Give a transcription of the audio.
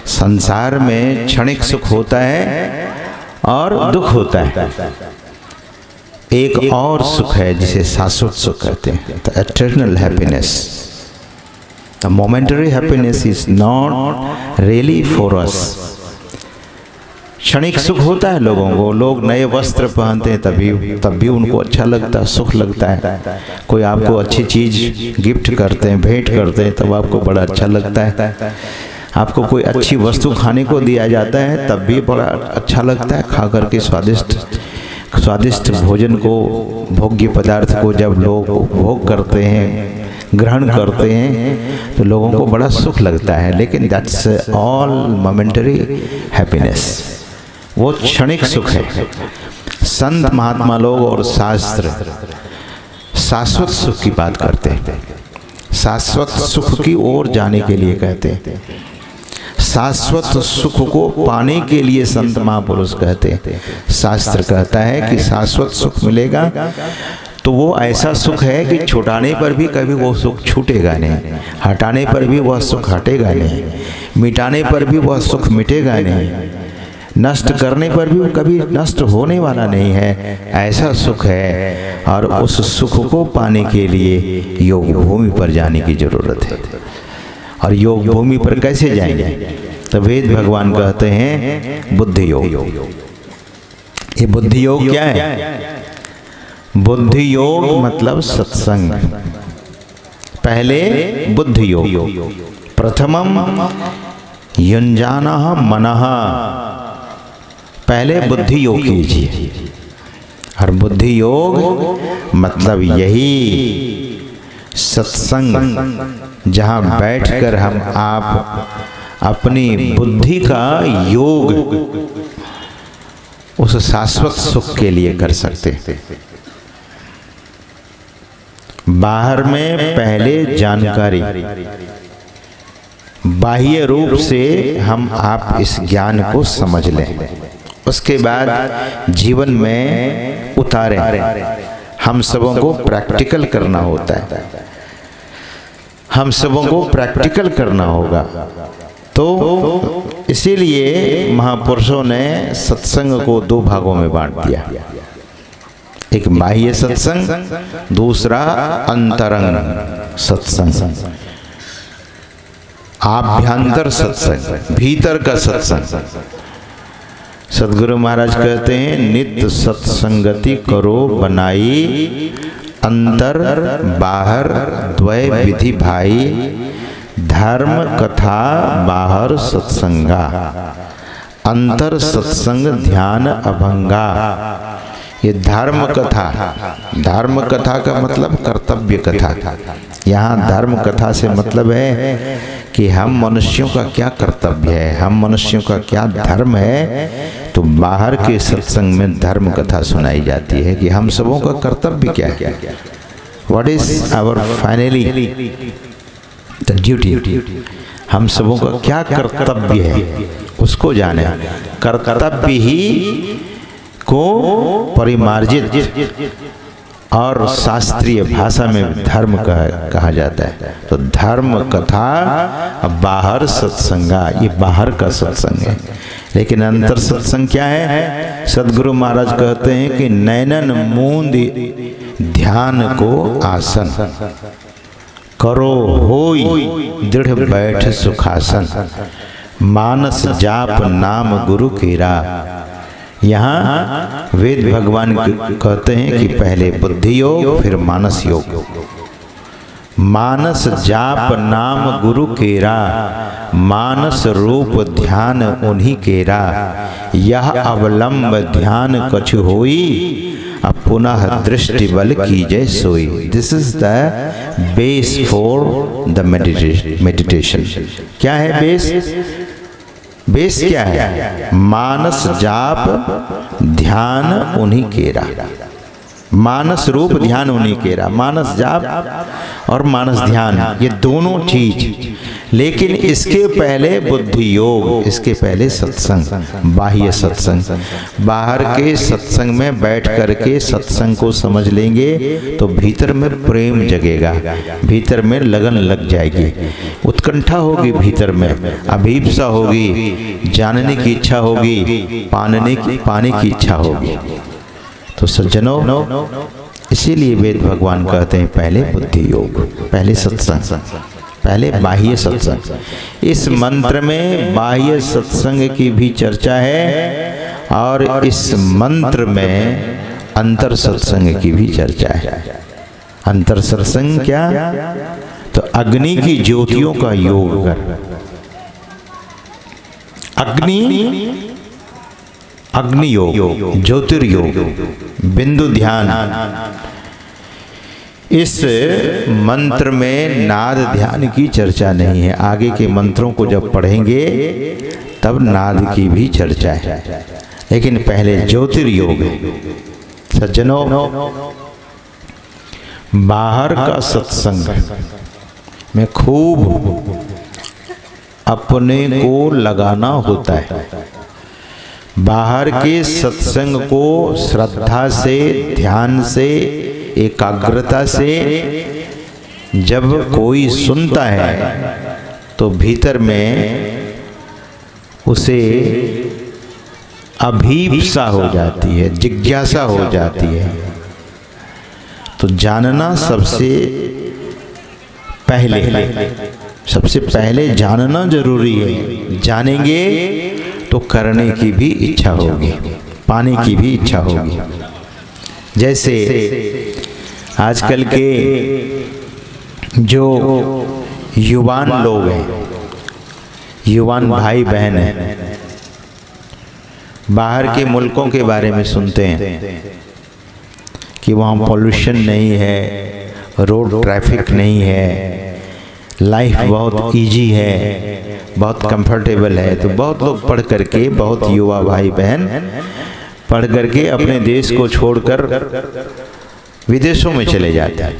संसार में क्षणिक सुख होता है और दुख होता है। एक और सुख है जिसे शाश्वत सुख कहते हैं, the eternal happiness. The momentary happiness is not really for us. क्षणिक सुख होता है लोगों को, लोग नए वस्त्र पहनते हैं तब भी उनको अच्छा लगता है, सुख लगता है। कोई आपको अच्छी चीज गिफ्ट करते हैं, भेंट करते हैं, तब आपको बड़ा अच्छा लगता है। आपको कोई अच्छी वस्तु खाने को दिया जाता है तब भी बड़ा अच्छा लगता है। खा करके स्वादिष्ट भोजन को, भोग्य पदार्थ को जब लोग उपभोग करते हैं, ग्रहण करते हैं, तो लोगों को बड़ा सुख लगता है। लेकिन दैट्स ऑल मोमेंटरी हैप्पीनेस, वो क्षणिक सुख है। संत महात्मा लोग और शास्त्र शाश्वत सुख की बात करते हैं, शाश्वत सुख की ओर जाने के लिए कहते हैं। शाश्वत सुख को पाने के लिए संत महापुरुष कहते हैं। शास्त्र कहता है कि शाश्वत सुख मिलेगा तो वो ऐसा सुख है कि छुटाने पर भी कभी वो सुख छूटेगा नहीं, हटाने पर भी वह सुख हटेगा नहीं, मिटाने पर भी वह सुख मिटेगा नहीं, नष्ट करने पर भी वो कभी नष्ट होने वाला नहीं है। ऐसा सुख है और उस सुख को पाने के लिए योग भूमि पर जाने की जरूरत है। और योग भूमि पर कैसे जाएंगे? तो वेद भगवान कहते हैं बुद्धि योग। ये बुद्धि योग क्या है? बुद्धि योग मतलब सत्संग। पहले बुद्धि योग, प्रथमम युञ्जानः मनः। पहले बुद्धि योग कीजिए। और बुद्धि योग मतलब यही सत्संग, जहाँ बैठकर हम आप अपनी बुद्धि का योग उस शाश्वत सुख के लिए कर सकते हैं। बाहर में पहले जानकारी, बाह्य रूप से हम आप इस ज्ञान को समझ लें, उसके बाद जीवन में उतारें। हम सबों को प्रैक्टिकल करना होता है, हम सबों को प्रैक्टिकल करना होगा। तो इसीलिए महापुरुषों ने सत्संग को दो भागों में बांट दिया, एक बाह्य सत्संग, दूसरा अंतरंग सत्संग, आभ्यंतर सत्संग, भीतर का सत्संग। सदगुरु महाराज कहते हैं नित्य सत्संगति करो बनाई, अंतर बाहर द्वय विधि भाई, धर्म कथा बाहर सत्संगा, अंतर सत्संग ध्यान अभंगा। ये धर्म कथा का मतलब कर्तव्य कथा। यहाँ धर्म कथा से मतलब है कि हम मनुष्यों का क्या कर्तव्य है, हम मनुष्यों का क्या धर्म है। तो बाहर के सत्संग में धर्म कथा सुनाई जाती है कि हम सबों का कर्तव्य क्या है, what is our finally the duty, हम सबों का क्या कर्तव्य है उसको जाने। कर्तव्य ही को परिमार्जित और शास्त्रीय भाषा में धर्म कहा जाता है। तो धर्म कथा बाहर सत्संगा, ये बाहर का सत्संग है। लेकिन अंतर सत्संग क्या है? सदगुरु महाराज कहते हैं कि नैनन मूंद ध्यान को आसन, करो होई दृढ़ बैठ सुखासन, मानस जाप नाम गुरु केरा। यहाँ वेद भगवान कहते हैं कि पहले बुद्धि योग फिर मानस योग। मानस जाप नाम गुरु केरा, मानस रूप ध्यान उन्हीं केरा, यह अवलंब ध्यान कछु होई, अब पुनः दृष्टि बल कीजय सोई। This is the base for the meditation. क्या है बेस? बेस क्या है? मानस जाप ध्यान उन्हीं केरा, मानस रूप ध्यान उन्हीं केरा। मानस जाप और मानस ध्यान, ये दोनों चीज लेकिन इसके पहले बुद्धि योग, इसके पहले सत्संग, बाह्य सत्संग। बाहर के सत्संग में बैठ करके सत्संग को समझ लेंगे तो भीतर में प्रेम जगेगा, भीतर में लगन लग जाएगी, उत्कंठा होगी, भीतर में अभीप्सा होगी, जानने की इच्छा होगी, पाने की इच्छा होगी। तो सज्जनों, इसीलिए वेद भगवान कहते हैं पहले बुद्धि योग, पहले सत्संग, पहले बाह्य सत्संग। इस मंत्र में बाह्य सत्संग की भी चर्चा है और इस मंत्र में अंतर सत्संग की भी चर्चा है। अंतर सत्संग क्या? तो अग्नि की ज्योतियों का योग कर, अग्नि योग, ज्योतिर्योग, बिंदु ध्यान। इस मंत्र में नाद ध्यान की चर्चा नहीं है। आगे के मंत्रों को जब पढ़ेंगे तब नाद की भी चर्चा है, लेकिन पहले ज्योतिर्योग है। सज्जनों, बाहर का सत्संग में खूब अपने को लगाना होता है। बाहर के सत्संग को श्रद्धा से, ध्यान से, एकाग्रता से जब कोई सुनता है तो भीतर में उसे अभीप्सा हो जाती है, जिज्ञासा हो जाती है। तो जानना सबसे पहले जानना जरूरी है। जानेंगे तो करने की भी इच्छा होगी, पाने की भी इच्छा होगी। जैसे आजकल के जो युवान लोग हैं, युवान भाई बहन हैं, बाहर के मुल्कों के बारे में सुनते हैं कि वहाँ पॉल्यूशन नहीं है, रोड ट्रैफिक नहीं है, लाइफ बहुत इजी है, बहुत कंफर्टेबल है। तो बहुत लोग पढ़ करके, बहुत युवा भाई बहन पढ़ करके अपने देश को छोड़कर विदेशों में चले जाते हैं।